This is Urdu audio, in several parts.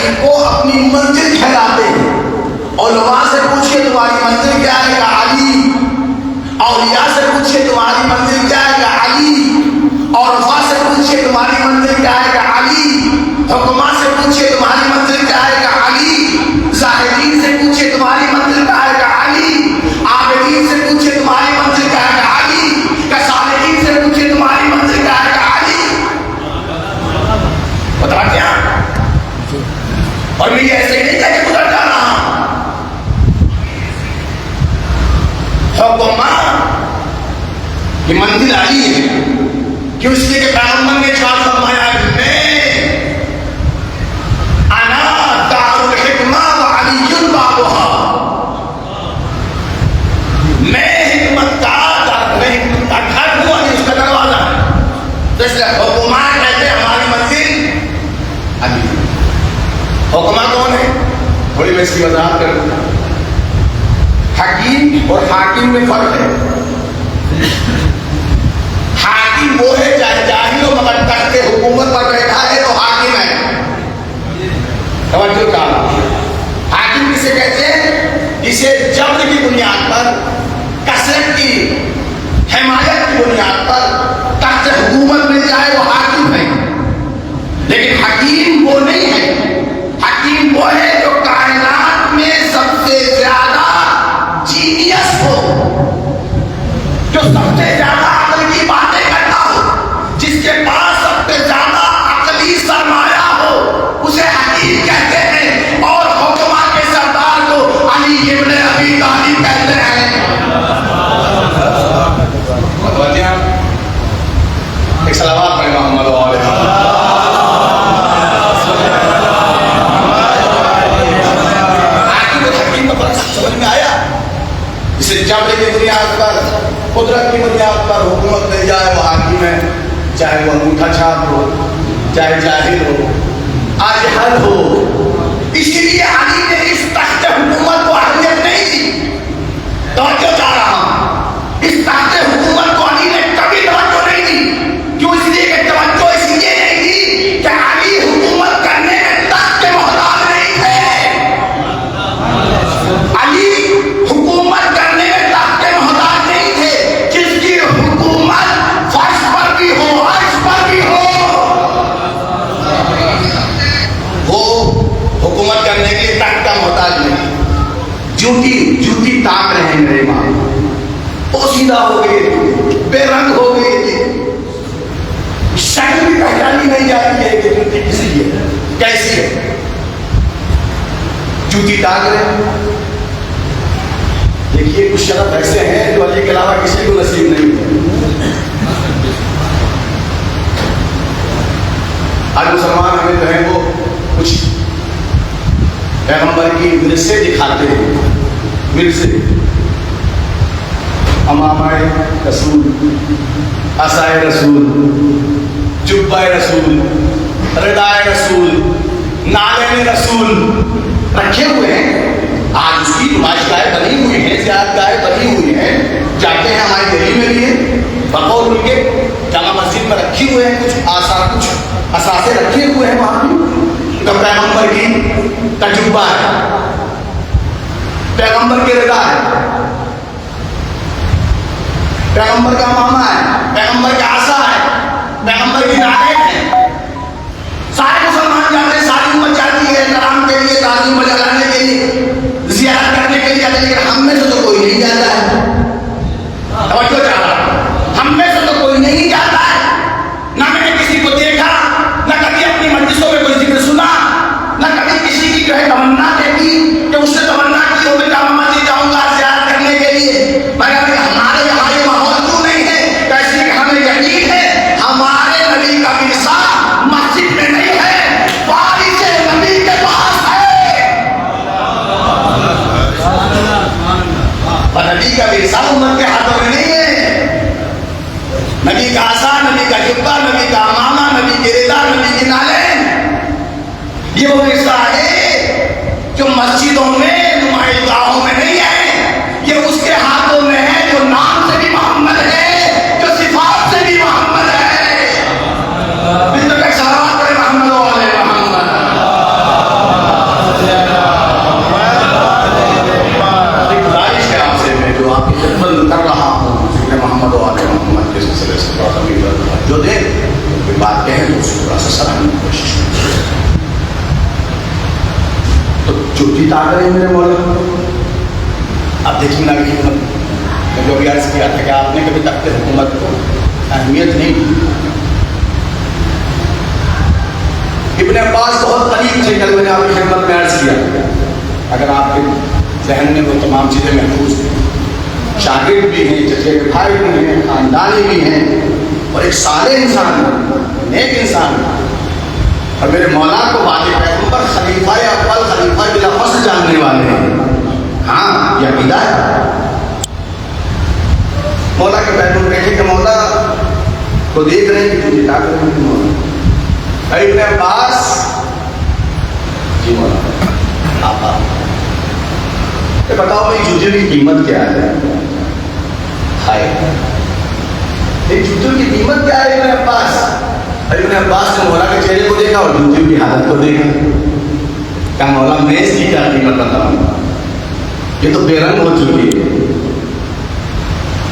صالحین کو اپنی منزل ٹھہراتے ہیں. علماء سے پوچھئے تمہاری منزل کیا ہے؟ کہ علی. اولیاء سے پوچھئے تمہاری منزل کیا ہے؟ کہ علی. عرفاء سے پوچھئے تمہاری منزل کیا ہے؟ کہ علی. حکماء سے پوچھئے تمہاری منزل کیا ہے؟ کہ علی. زاہدین سے پوچھئے تمہاری منزل کیا ہے؟ کہ علی. عابدین سے پوچھئے تمہاری منزل کیا ہے؟ کہ علی. کہ صالحین سے پوچھئے تمہاری منزل کیا ہے؟ کہ علی. بتا کیا؟ اور میں یہ ایسے نہیں کہہ کے گزر جا رہا ہوں. حکماء کی منزل علی ہے. کیوں؟ اس لیے کہ پیغمبر نے ارشاد فرمایا میں انا دار الحکمہ وعلی بابها. میں حکمت کا گھر ہوں، علی اس کا دروازہ ہے. تو اس لیے حکماء کہتے ہیں ہماری منزل علی. حکماء کون ہے؟ تھوڑی میں اس کی وضاحت کروں. حکیم اور حاکم میں فرق ہے. حاکم وہ ہے چاہے جاہل ہو مگر تخت حکومت پر بیٹھا ہے تو حاکم ہے. توجہ کا حاکم کسے کہتے ہیں؟ جسے جبر کی بنیاد پر، کثرت کی، حمایت کی بنیاد پر تخت حکومت مل جائے وہ حاکم ہے. لیکن حکیم وہ نہیں ہے. حکیم وہ ہے جو کائنات میں سب سے زیادہ جینیس ہو، جو سب سے زیادہ عقل کی باتیں کرتا ہو، جس کے پاس سب سے زیادہ عقلی سرمایہ ہو، اسے حکیم کہتے ہیں. اور حکماء کے سردار کو علی ابن ابی طالب کہتے ہیں. ایک صلوات پڑھیں محمد و آلہ محمد. سمجھ میں آیا؟ اسے جبر کی بنیاد پر، قدرت کی بنیاد پر حکومت مل جائے وہ حاکم ہے. چاہے وہ انگوٹھا چھاپ ہو، چاہے جاہل ہو، اجہل ہو. اسی لیے علی نے اس تخت حکومت کو اہمیت نہیں دی. توجہ چاہ رہا ہوں، اس تخت حکومت کو علی نے کبھی توجہ نہیں دی. کیوں؟ اس لیے کہ توجہ اس لیے نہیں دی کہ علی حکومت کرنے میں تخت کے محتاج نہیں تھے. علی حکومت کرنے میں تخت کے محتاج نہیں تھے. جس کی حکومت فرش پر بھی ہو، عرش پر بھی ہو، وہ حکومت کرنے کے لیے تخت کا محتاج نہیں. جوتی تاک رہے ہیں میرے ماں، پوشیدہ ہو گئے، بے رنگ ہو گئے، شکل بھی پہچانی نہیں جاتی ہے کہ جوتی کسی کی ہے، کیسی ہے. جوتی تاک رہے. دیکھیے کچھ شرف ایسے ہیں جو علی کے علاوہ کسی کو نصیب نہیں ہے. آج مسلمان ہمیں جو ہے وہ کچھ پیغمبر کی ورثے دکھاتے ہیں. ورثے، امامہ رسول، عصائے رسول، جبہ رسول، ردائے رسول، نالین رسول رکھے ہوئے ہیں. آج اس کی نمائش گاہیں بنی ہوئی ہیں، زیارت گاہیں بنی ہوئی ہیں. جاتے ہیں ہماری دہلی میں بھی ہے، بقول ان کے جامع مسجد میں رکھی ہوئے ہیں. کچھ آثار، کچھ اثاثے رکھے ہوئے ہیں وہاں بھی. تو پیغمبر کی تجربہ ہے، پیغمبر کی رضا ہے، پیغمبر کا ماما ہے، پیغمبر کا عصا ہے، پیغمبر کی نعلین ہے. سارے مسلمان جاتے ہیں، ساری امت جاتی ہے کرام کے لیے، تعظیم بجانے کے لیے، زیارت کرنے کے لیے. لیکن ہم میں سے تو کوئی نہیں جاتا ہے. توجہ چاہ رہا ہوں، ہم میں سے تو کوئی نہیں جاتا ہے. نہ میں نے کسی کو دیکھا، نہ کبھی اپنی مجلسوں میں کوئی ذکر سنا، نہ کبھی کسی کی جو ہے تمنا دیکھی کہ اس نے تمنا کی ہو میں جامع مسجد جاؤں گا زیارت کرنے کے لیے. مگر ہمارے یہاں یہ ماحول کیوں نہیں ہے؟ کیسے کہ ہمیں یقین ہے ہمارے نبی کا ورثہ مسجد میں نہیں ہے، وارث نبی کے پاس ہے. اور نبی کا ورثہ امت کے ہاتھوں میں نہیں ہے. نبی کا عصا، نبی کا جبہ، نبی کا امامہ، نبی کی رضا، نبی کی نالین، یہ وہ ورثہ ہے جو مسجدوں میں، نمائش گاہوں میں نہیں ہے. یہ اس کے ہاتھوں میں ہے جو نام سے بھی محمد ہے، جو صفات سے بھی محمد ہے. محمد و آل محمد کے سلسلے سے تھوڑا سا جو دے کوئی بات کہیں تو اس کو تھوڑا سا سراہنے کی کوشش کریں. تو چھٹی تا کریں میرے مولا. اب دیکھیے نا حکمت میں جو بھی عرض کیا تھا کہ آپ نے کبھی تخت حکومت کو اہمیت نہیں دی. ابن عباس بہت قریب تھے. کل میں نے آپ کی خدمت میں عرض کیا اگر آپ کے ذہن میں وہ تمام چیزیں محفوظ ہیں. شاگرد بھی ہیں, چچے بھائی بھی ہیں, خاندانی بھی ہیں, اور ایک صالح انسان, نیک انسان, اور میرے مولا کو بعد پیغمبر خلیفہ اول خلیفہ بلا فصل جاننے والے ہیں. ہاں یہ عقیدہ ہے. مولا کے پیغمبر بیٹھے کہ مولا کو دیکھ رہے ہیں کہ تجھے کیا کریں گے مولا. ابن عباس جی مولا آپ بتاؤ بھائی جوتے کی قیمت کیا ہے. ہائے ایک جوتوں کی قیمت کیا ہے. ابن عباس ابن عباس نے مولا کے چہرے کو دیکھا اور جوتوں کی حالت کو دیکھا. کہا مولا میں اس کی کیا قیمت بتاؤں, یہ تو بے رنگ ہو چکی ہے,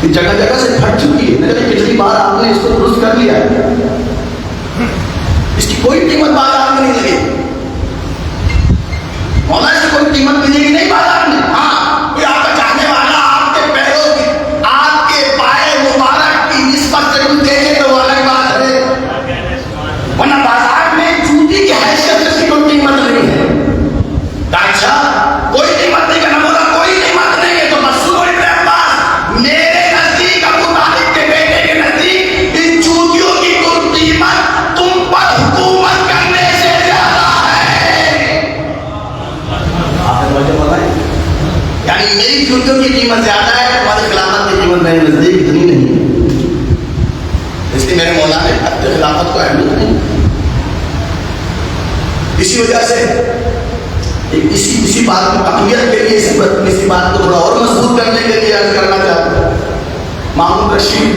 جگہ جگہ سے پھٹ چکی ہے. میں نے پچھلی بار آپ نے اس کو درست کر لیا ہے, اس کی کوئی قیمت بازار میں نہیں لگے. مولا اس کی کوئی قیمت ملے گی نہیں بازار میں. ہاں کوئی آپ کا چاہنے والا آپ کے پیروں کی, آپ کے پائے مبارک کی نسبت سے کچھ دیکھے تو وہ الگ بات ہے, ورنہ بازار میں جوتی کی حیثیت سے اس کی کوئی قیمت نہیں ہے. اچھا کوئی قیمت نہیں کرنا مولا, کوئی قیمت نہیں ہے. تو بس سنو ابن عباس, میرے نزدیک ابو طالب کے بیٹے کے نزدیک ان جوتیوں کی کوئی قیمت تم پر حکومت کرنے سے زیادہ ہے. آپ نے وجہ بتائی, یعنی میری جوتیوں کی قیمت زیادہ ہے, تمہاری خلافت کی قیمت میرے نزدیک اتنی نہیں ہے. اس لیے میرے مولا نے اپنے خلافت کو اہمیت نہیں. اسی وجہ سے اسی بات کو تقویت کے لیے, اسی بات کو تھوڑا اور مضبوط کرنے کے لیے عرض کرنا چاہتا ہوں. مامون رشید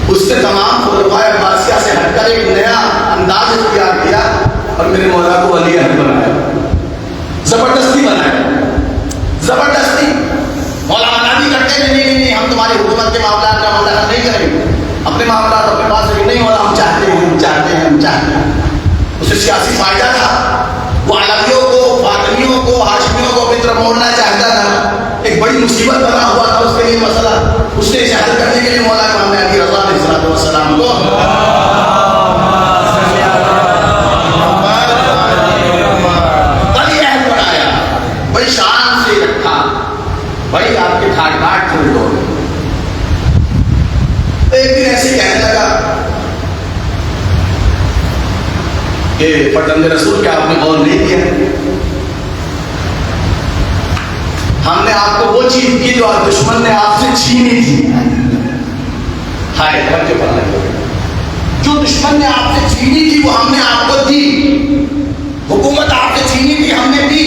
اس نے تمام خلفائے عباسیہ سے ہٹ کر ایک نیا انداز اختیار کیا اور میرے مولا کو ولی عہد بنایا, زبردستی بنایا, زبردستی. مولا منع بھی کرتے ہیں نہیں ہم تمہاری حکومت کے معاملات کا مداخلت نہیں کریں گے, اپنے معاملات اپنے پاس رکھیں. نہیں مولا ہم چاہتے ہیں, ہم چاہتے ہیں, ہم چاہتے ہیں. اسے سیاسی فائدہ تھا, وہ علویوں کو, فاطمیوں کو, ہاشمیوں کو اپنی طرف موڑنا چاہتا تھا. ایک بڑی مصیبت بنا ہوا تھا اس کے لیے مسئلہ. اس نے اسے حل کرنے کے لیے مولا امام علی رضا علیہ السلام کو ولی عہد بنایا, بڑی شان سے رکھا. بھائی آپ کے ٹھاٹ ٹھاٹ کھل دو. ایک دن ایسے کہنے لگا کہ فرزند رسول کیا آپ نے غور نہیں کیا, ہم نے آپ کو وہ چیز کی جو دشمن نے آپ سے چھینی تھی. ہائے بچے پڑھنے لگے, جو دشمن نے آپ سے چھینی تھی وہ ہم نے آپ کو دی. حکومت آپ سے چھینی تھی, ہم نے دی.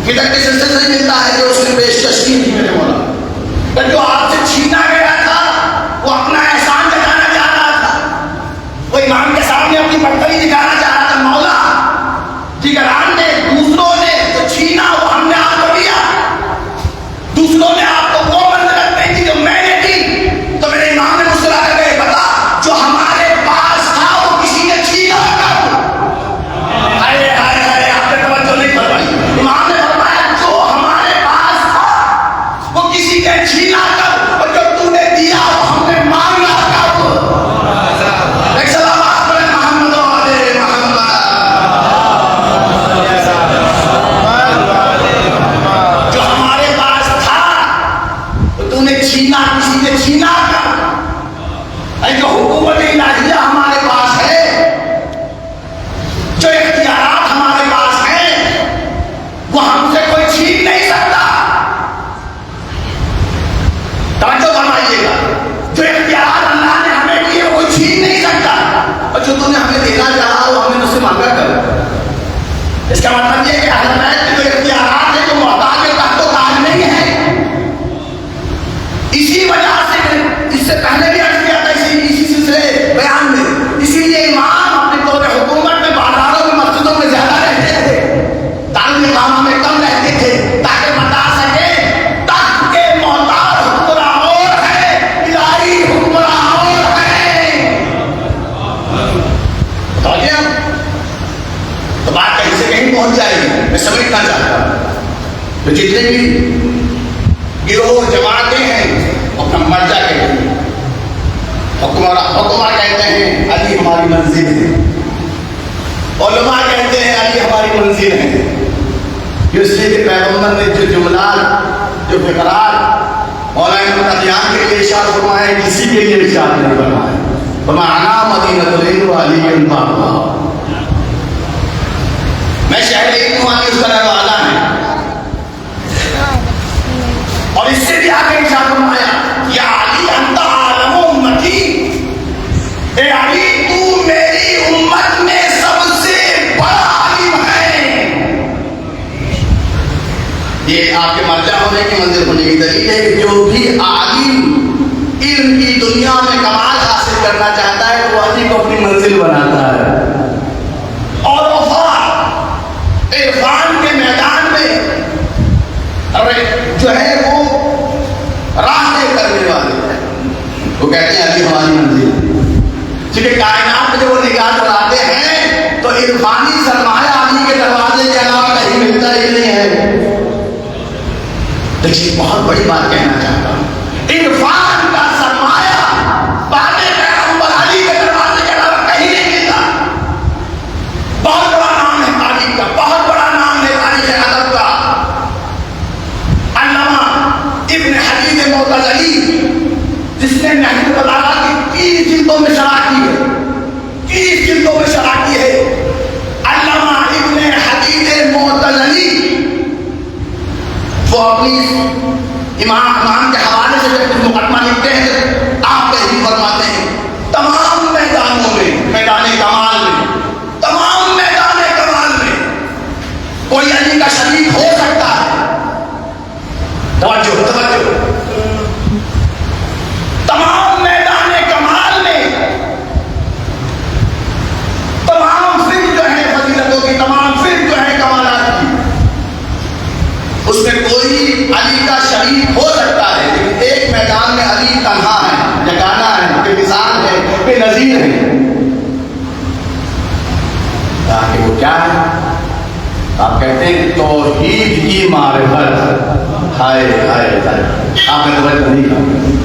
فدر کے سلسلے سے ملتا ہے جو اس نے پیشکش کی تھی میرے مولا. جو آپ سے چھینا گیا تھا وہ اپنا احسان جتانا چاہ رہا تھا, وہ امام کے سامنے اپنی برتری دکھانا چاہ رہا تھا. مولا دیگران نے, دوسروں نے جو چھینا وہ ہم نے آپ کو دیا. دوسروں نے آپ کو وہ منزلت نہیں دی جو میں نے دی. تو میرے امام نے مسکرا کر کے بتا, جو ہمارے پاس تھا وہ کسی نے چھینا کب. ہائے ہائے ہائے, آپ نے توجہ نہیں فرمائی. امام نے فرمایا جو ہمارے پاس تھا وہ کسی نے چھینا کب, اور جو تو نے دیا وہ ہم نے مانگا کب. ایک سلامات پڑھے محمد و آل محمد. جو ہمارے پاس تھا وہ تو نے چھینا, کسی نے چھینا کب. جو حکومت الہیہ ہمارے پاس ہے, جو اختیارات ہمارے پاس ہیں, وہ ہم سے کوئی چھین نہیں سکتا. توجہ فرمائیے گا, جو اختیارات اللہ نے ہمیں دیے وہ کوئی چھین نہیں سکتا, اور جو تم نے ہمیں دینا چاہا وہ ہم نے اس سے مانگا کر. اس کا مطلب یہ کہ اہل بیت کے جو اختیارات ہیں جو محتاج تحت و تاج نہیں ہے. اسی وجہ سے اس سے پہلے بھی عرض کیا تھا اسی سلسلے بیان میں, اسی لیے امام اپنے دور حکومت میں بازاروں میں مسجدوں میں زیادہ رہتے تھے, دارالمقامہ میں کم رہتے تھے, تاکہ بتا سکے تخت کے محتاج حکمرانوں تو جتنے بھی گروہ جماعتیں ہیں اپنا مرجع کہتے ہیں، حکمراں کہتے ہیں علی ہماری منزل ہے، علماء کہتے ہیں علی ہماری منزل ہے. اس لیے کہ پیغمبر نے جو جملات، جو فقرات مولانا قادیان کے لیے ارشاد فرمائے کسی کے لیے ارشاد نہیں فرمائے. فمعنا مدینۃ العلم علی بابا، میں شہر علم ہوں، علی اس کا رہنے والا ہے. اور اس سے بھی آگے ارشاد فرمایا یا علی انت عالم امتی، اے علی تو میری امت میں سب سے بڑا عالم ہے. یہ آپ کے مرجع ہونے کی منزل ہونے کی دلیل ہے کہ جو بھی عالم علم کی دنیا میں کمال حاصل کرنا چاہتا ہے وہ علی کو اپنی منزل بناتا ہے. اور وفا عرفان کے میدان میں جو ہے وہ راہ طے کرنے والے ہیں، وہ کہتے ہیں علی ہماری منزل. کیونکہ کائنات میں جب وہ نگاہ چلاتے ہیں تو عرفانی سرمایہ علی کے دروازے کے علاوہ کہیں ملتا ہی نہیں ہے. لیکن بہت بڑی بات کہنا چاہتا ہوں، عرفان کا سرمایہ بعد پیغمبر علی کے دروازے کے علاوہ کہیں نہیں ملتا. بہت بڑا نام ہے تاریخ کا، بہت بڑا نام ہے تاریخ ادب کا. علامہ ابن حدید معتزلی جس نے نحو البلاغہ کی 30 جلدوں میں شرح کی ہے، 30 جلدوں میں شرح کی ہے. علامہ ابن حدید معتزلی وہ اپنی امام کے حوالے سے جب مقدمہ لکھتے ہیں آپ تحریر فرماتے ہیں تمام میدانوں میں، میدان کمال میں، تمام میدان کمال میں کوئی علی کا شریک ہو سکتا ہے. توجہ توجہ، تمام میدان کمال میں تمام فکر جو ہے فضیلتوں کی، تمام فکر جو ہے کمالات کی، اس میں کوئی علی کا شریک ہو سکتا ہے. لیکن ایک میدان میں علی تنہا ہے، یگانہ ہے، بے مثال ہے، بے نظیر ہے. تاکہ وہ کیا ہے؟ آپ کہتے ہیں توحید کی معرفت. ہائے ہائے ہائے، آپ نے توجہ نہیں کی.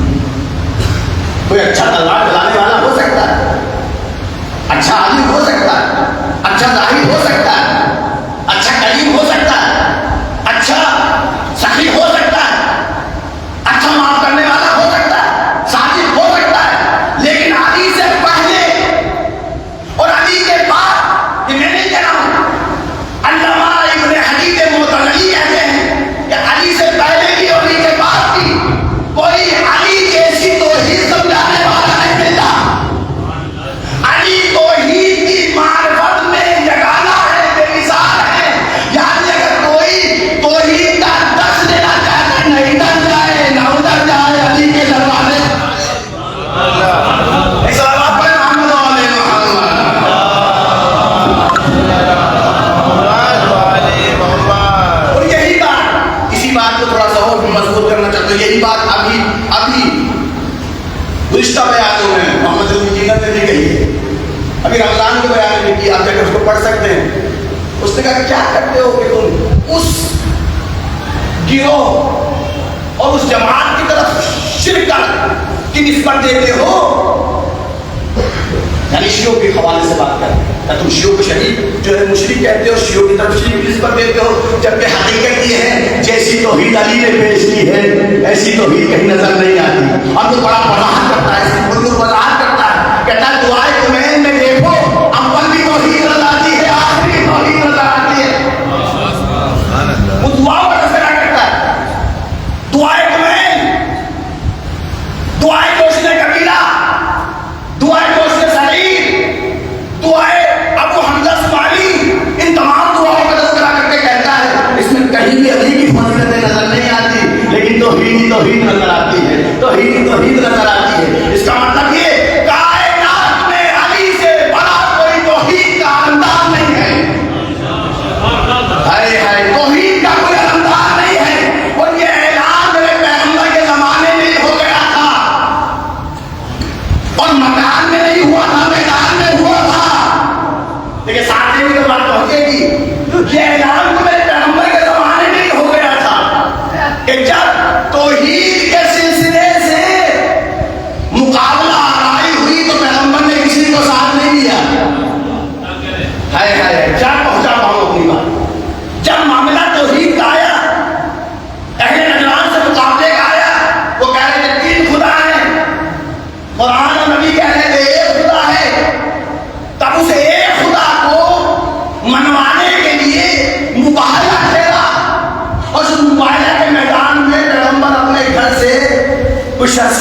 کوئی اچھا تلوار چلانے والا ہو سکتا ہے، اچھا عالم ہو سکتا ہے، اچھا ظاہر ہو سکتا ہے، اچھا کریم ہو سکتا ہے، اچھا سخی ہو سکتا ہے، اچھا معاف کرنے والا ہو سکتا ہے، صادق ہو سکتا ہے. لیکن علی سے پہلے اور علی کے بعد، یہ میں نہیں کہہ رہا ہوں، علامہ ابن حدید معتزلی کہتے ہیں کہ علی سے پہلے بھی اور علی کے بعد بھی کوئی علی جیسی توحید سمجھانے والا نہیں ملتا. علی توحید کی معرفت میں یگانہ ہے، بے مثال ہے. یعنی اگر کوئی توحید کا درس لینا چاہتے نہیں ڈر جائے، نہ ادھر جائے علی کے دروازے. صلوات پڑھیں محمد و آل محمد. اور یہی بات، اسی بات کو تھوڑا سا اور مضبوط کرنا چاہتے ہیں. یہی بات ابھی گزشتہ بیانوں میں محمد علی جینت نے بھی کہی ہے، ابھی رمضان کے بیان میں کی، آپ جا کے اس کو پڑھ سکتے ہیں. اس نے کہا کیا کرتے ہو کہ تم اس گروہ اور اس جماعت کی طرف شرکت کی نسبت دیتے ہو، یعنی شیعوں کے حوالے سے بات کرتے ہیں. تم شیعوں کو شریک جو ہے مشرک کہتے ہو، شیعوں کی طرف شریک نسبت دیتے ہو، جبکہ حقیقت یہ ہے جیسی توحید علی نے پیش کی ہے ایسی توحید کہیں نظر نہیں آتی. اب تو بڑا وضاحت کرتا ہے، اس کی بزرگ وضاحت کرتا ہے، کہتا ہے دعائے کمین میں دیکھو اول بھی توحید نظر آتی ہے، آخری توحید نظر آتی ہے. وہ دعاؤں کا تذکرہ کرتا ہے. دعائے کمین، دعائے کوشش کبیرہ، دعائے کوشش سعید، دعائے ابو حمزہ اسماعیلی، ان تمام دعاؤں کا تذکرہ کر کے کہتا ہے اس میں کہیں بھی علی کی فضیلتیں نظر نہیں آتی، لیکن توحید ہی توحید نظر آتی ہے، توحید ہی توحید نظر آتی ہے. اس کا مطلب یہ کائنات میں علی سے بڑا کوئی توحید کا انداز نہیں ہے. ہائے ہائے، توحید کا کوئی انداز نہیں ہے. اور یہ اعلان میرے پیغمبر کے زمانے میں ہو گیا تھا، اور مکان میں نہیں ہوا تھا، میدان میں ہوا تھا. لیکن ساتھ میں بھی تو بات پہنچے گی، یہ اعلان تو میرے پیغمبر کے زمانے میں ہی ہو گیا تھا.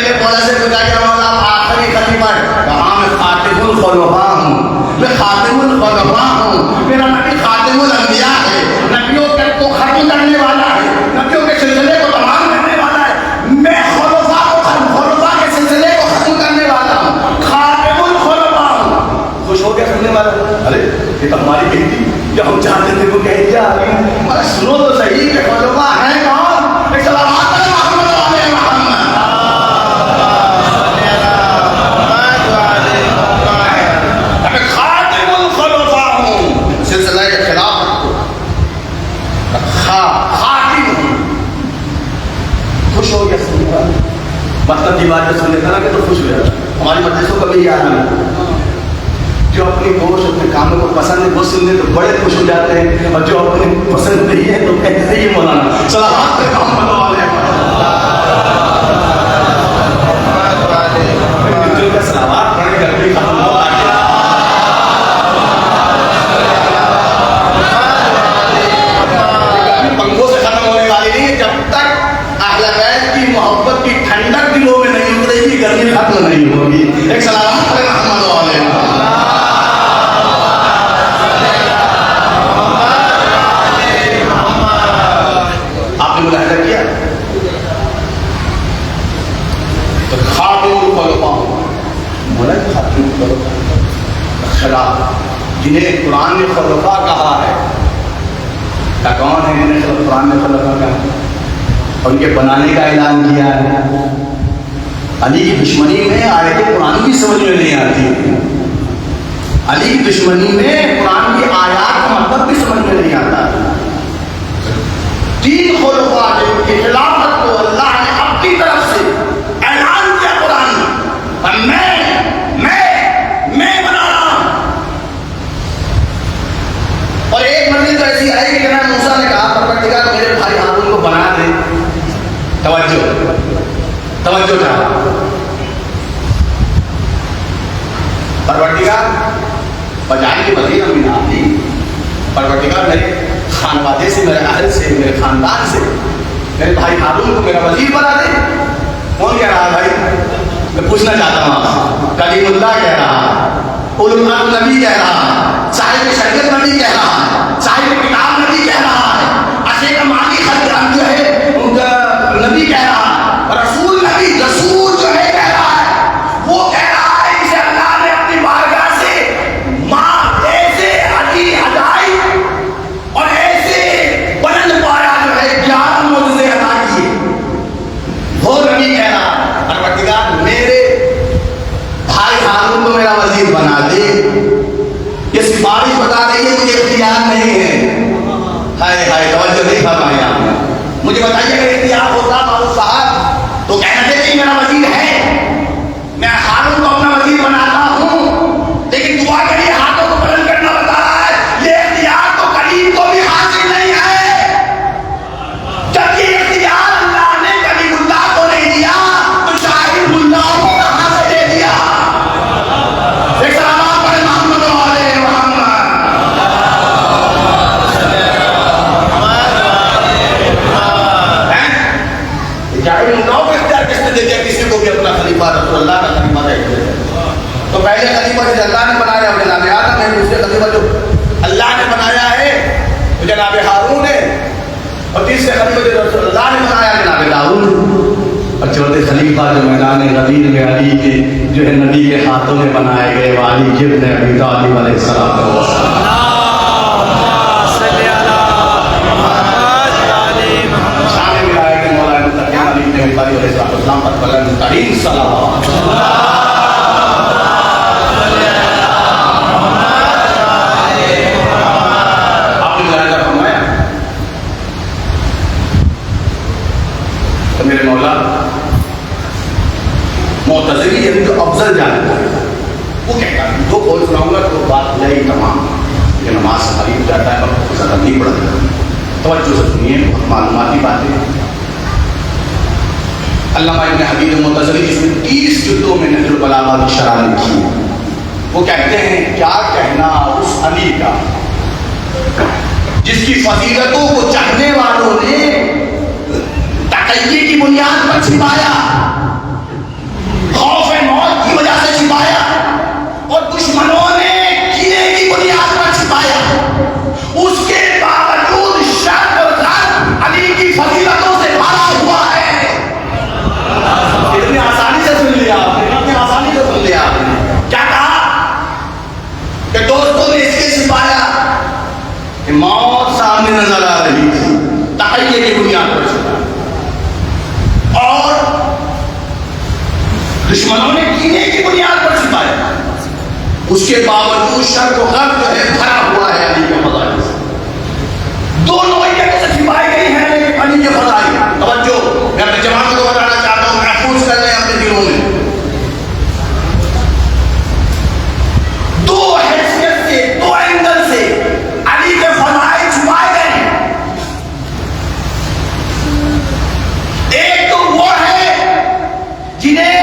پہلے بولا سے پوچھا کہ مولا آخری خلیفہ ہے، کہا میں خاتم الخلفاء ہوں، میں خاتم الخلفاء ہوں، میرا نبی خاتم الانبیاء ہے، نبیوں کو ختم کرنے والا ہے، نبیوں کے سلسلے کو تمام کرنے والا ہے، میں خلفاء کے سلسلے کو ختم کرنے والا ہوں، خاتم الخلفاء ہوں۔ خوش ہو گیا سننے والا، ارے یہ تو ہماری بیٹی جو ہم چاہتے تھے وہ کہہ دیا، مگر سنو تو صحیح کہ خلفاء ہیں کون؟ ایک سلامات ہے محمد علیہ محمد، میں خاتم الخلفاء ہوں، سلسلہ کے خلاف خاتم ہوں۔ خوش ہو گیا سننے والا، مطلب کی بات سن لیتا نا کہ تو خوش ہو جاتا۔ ہماری مجلسوں کا بھی یہ حال ہے، جو اپنی گوشت اپنے کاموں کو پسند ہے وہ سننے تو بڑے خوش ہو جاتے ہیں، اور جو اپنی پسند نہیں ہے تو کہتے ہیں مولانا صلوات محمد علیہ صلوات پڑھ کے اپنی پنکھوں سے ختم ہونے والی نہیں ہے، جب تک اہل بیت کی محبت کی ٹھنڈک دلوں میں نہیں اترے گی گرمی ختم نہیں ہوگی۔ ایک صلوات پڑھ محمد علیہ۔ ملاحظہ کیا تو خاتم الخلفاء مولا خاتم الخلفاء خلاف جنہیں قرآن نے خلفاء کہا ہے، کیا کون ہے جنہیں قرآن نے خلفاء کہا ہے اور ان کے بنانے کا اعلان کیا ہے؟ علی کی دشمنی میں آیت قرآن کی سمجھ میں نہیں آتی، علی کی دشمنی میں قرآن کی آیات کا مطلب بھی سمجھ میں نہیں آتا۔ تین خلفاء جن کی خلافت کو اللہ نے اپنی طرف سے اعلان کیا قرآن میں، میں بنا رہا ہوں۔ اور ایک منزل تو ایسی آئی کہ جناب موسیٰ نے کہا پروردگار میرے بھائی ہارون کو بنا دے۔ توجہ چاہا پروردگار بجائے کے وزیر امین آپ دی، پروردگار میرے خانوادے سے، میرے اہل سے، میرے خاندان سے میرے بھائی ہارون کو میرا وزیر بنا دے۔ کون کہہ رہا بھائی؟ میں پوچھنا چاہتا ہوں آپ، کلیم اللہ کہہ رہا، علماء نبی کہہ رہا، صاحب شریعت نبی کہہ رہا، صاحب کتاب نبی کہہ رہا ہے، عصے کا مالی خدام جو ہے ان کا نبی کہہ رہا، رسول نبی رسول جو ہے کہہ رہا ہے، وہ کہہ رہا ہے جسے اللہ نے اپنی بارگاہ سے ماں ایسے علی ادائی اور ایسے بلند پایا جو ہے 11 معجزے عطا کیے، وہ نبی کہہ رہا پروردگار میرے بھائی ہارون کو میرا وزیر بنا دے۔ یہ سفارش بتا رہی ہے، مجھے اختیار نہیں ہے۔ ہائے ہائے توجہ نہیں فرمائی آپ نے، مجھے بتائیے اگر اختیار ہوتا معروف صاحب تو کہنا دیتے میرا وزیر ہے، میں ہارون کو اپنا وزیر بناتا ہوں، لیکن دعا کے لیے ہاتھوں کو بلند کرنا بتا رہا ہے، یہ اختیار تو کریم کو بھی حاصل نہیں ہے۔ جب یہ اختیار اللہ نے کلیم اللہ کو نہیں دیا تو شاہد اللہ کو کہاں سے دے دیا؟ ایک سلامات پڑھے محمد علیہ محمد۔ شاہد اللہ کو اختیار کس نے دے دیا؟ کسی کو بھی اپنا خلیفہ رسول اللہ کا خلیفہ دے دیا۔ تو پہلے خلیفہ جو اللہ نے بنایا وہ جناب آدم ہے، دوسرے خلیفہ جو اللہ نے بنایا ہے وہ جناب ہارون ہے، اور تیسرے خلیفہ جو رسول اللہ نے بنایا جناب داؤد، اور چوتھے خلیفہ جو میدان غدیر میں علی کے جو ہے نبی کے ہاتھوں میں بنائے گئے وہ علی ابن ابی طالب علیہ السلام۔ شان ملائے کہ مولا متقین علی ابن ابی طالب علیہ السلام پر بلند ترین صلوات۔ میرے مولا معتزلی یعنی جو افضل جانتا ہے وہ کہتا ہے، دو قول سناؤں گا تو بات نہیں تمام، یہ نماز سے قریب جاتا ہے اور زیادہ نہیں پڑھتا۔ توجہ سے سنیے، بہت معلوماتی باتیں۔ علامہ ابن حبیب معتزلی جس نے 30 جلدوں میں نہج البلاغہ کی شرح لکھی ہے، وہ کہتے ہیں کیا کہنا اس علی کا جس کی فضیلتوں کو چاہنے والوں نے تقیہ کی بنیاد پر چھپایا، سامنے نظر آ رہی تھی، تقیے کی بنیاد پر چھپایا، اور دشمنوں نے کینے کی بنیاد پر چھپایا، اس کے باوجود شر و غم جو ہے بھرا ہوا ہے علی کے فضائل سے. دونوں ایک سے چھپائی گئی ہیں لیکن علی کے فضائل. توجہ، میں اپنے جوانوں کو بتانا چاہتا ہوں، محفوظ کر لیں اپنے دلوں میں. دو حیثیت سے، دو اینگل سے علی کے فضائل چھپائے گئے ہیں. ایک تو وہ ہے جنہیں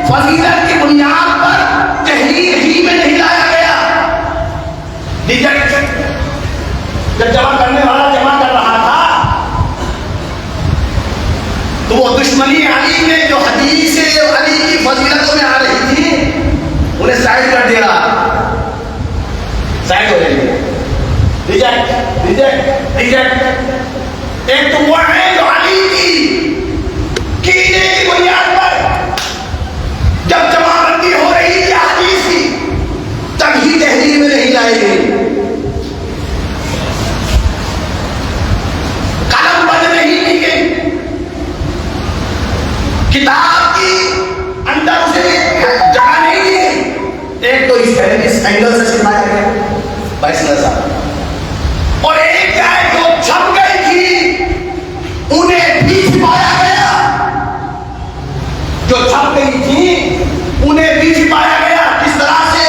فضیلت کی بنیاد پر تحریر ہی میں نہیں لایا گیا. جب جمع کرنے والا جمع کر رہا تھا تو وہ دشمنی علی میں جو حدیث علی کی فضیلتوں میں آ رہی تھی انہیں سائڈ کر دیا، سائڈ ہو رہی ہے. Reject reject reject. ایک تو وہ ہے جو علی کی کینے کی بنیاد پر جب جمع بندی ہو رہی تھی حدیث کی تب ہی تحریر میں نہیں لائی گئی، قلم بند نہیں کی گئی، کتاب کی اندر اسے جگہ نہیں دی گئی. ایک تو اس اینگل سے چھپایا گیا 22 سال، اور ایک ہے جو چھپ گئی تھی انہیں بھی چھپایا گیا. جو چھپ گئی تھی انہیں بھی چھپایا گیا. کس طرح سے؟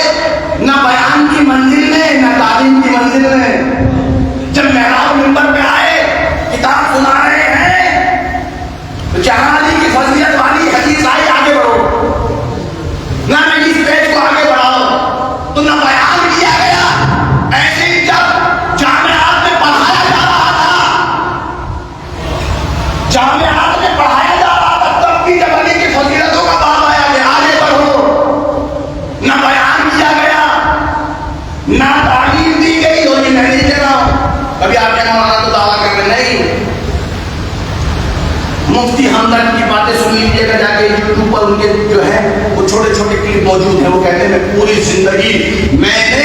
نہ بیان کی منزل میں نہ تعلیم کی منزل میں. جب محراب منبر پہ آئے کتاب سنا رہے ہیں تو جہاں علی کی فضیلت والی حدیث آئی آگے بڑھو، نہ اس پیج کو آگے بڑھاؤ، تو نہ بیان کیا گیا. ایسے ہی جب جامعات میں پڑھایا جا رہا تھا، جامعات میں پڑھایا جا رہا تھا، تب بھی جب علی کی فضیلتوں کا باب آیا کہ آگے بڑھو، نہ بیان کیا گیا نہ تعلیم دی گئی. اور یہ میں نہیں کہہ رہا ہوں، کبھی آپ کے مولانا تو دعویٰ کر کے نہیں. مفتی ہمدرد کی باتیں سن لیجیے گا جا کے یوٹیوب پر، ان کے جو ہے وہ چھوٹے چھوٹے کلپ موجود ہیں. وہ کہتے ہیں میں پوری زندگی میں نے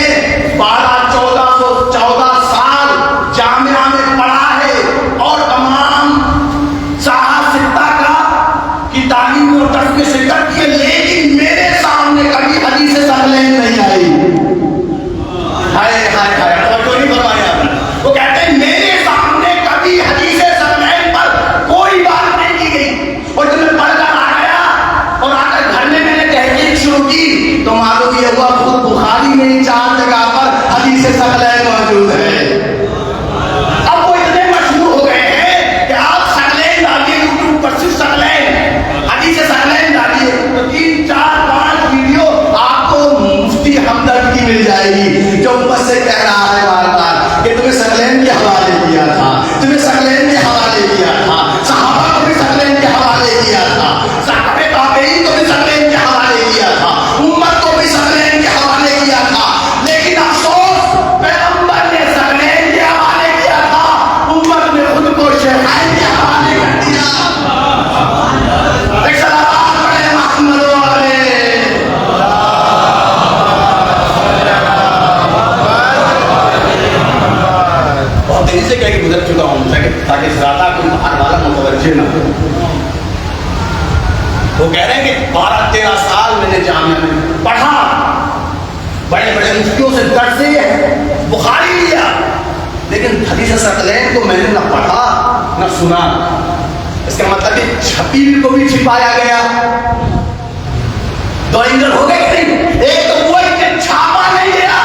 14 سال جامعہ میں پڑھا ہے اور تمام صحابہ ستہ کی تعلیم اور درس میں شرکت کی ہے، لیکن میرے سامنے کبھی حدیث ثقلین نہیں آئی. ہائے ہائے ہائے، توجہ نہیں فرمایا. وہ کہتے ہیں میرے سامنے کبھی حدیث ثقلین پر کوئی بات نہیں کی گئی. اور جب میں پڑھ کر آ گیا اور آ کر گھر میں نے تحقیق شروع کی تو معلوم یہ ہوا خود بخاری میں ہی 4 جگہ پر حدیث ثقلین موجود ہے. اب وہ اتنے مشہور ہو گئے ہیں کہ آپ ثقلین ڈالیے یوٹیوب پر، صرف ثقلین حدیث ثقلین ڈالیے تو 3 4 5 ویڈیو آپ کو مفتی ہمدرد کی مل جائے گی، جو امت سے کہہ رہا ہے بار بار کہ تمہیں ثقلین کے حوالے کیا تھا، تمہیں ثقلین کے حوالے کیا تھا، صحابہ کو بھی ثقلین کے حوالے کیا تھا، صحابہ تابعین کو بھی ثقلین کے حوالے کیا تھا، امت کو بھی ثقلین کے حوالے کیا تھا. لیکن افسوس پیغمبر نے ثقلین کے حوالے کیا تھا، امت نے خود کو شیخین کے حوالے کر دیا. ایک صلوات پڑھیں محمد والے. بہت تیزی سے کہہ کے گزر چکا ہوں تاکہ زیادہ کوئی باہر والا متوجہ نہ ہو. وہ کہہ رہے ہیں کہ 12-13 سال میں نے جامعہ میں پڑھا، بڑے بڑے مفتیوں سے درس بخاری لیا، لیکن حدیث ثقلین کو میں نے نہ پڑھا نہ سنا. اس کا مطلب کہ چھپی کو بھی چھپایا گیا. 2 اینگل ہو گئے کہ نہیں؟ ایک تو وہ ہے کہ چھاپا نہیں گیا،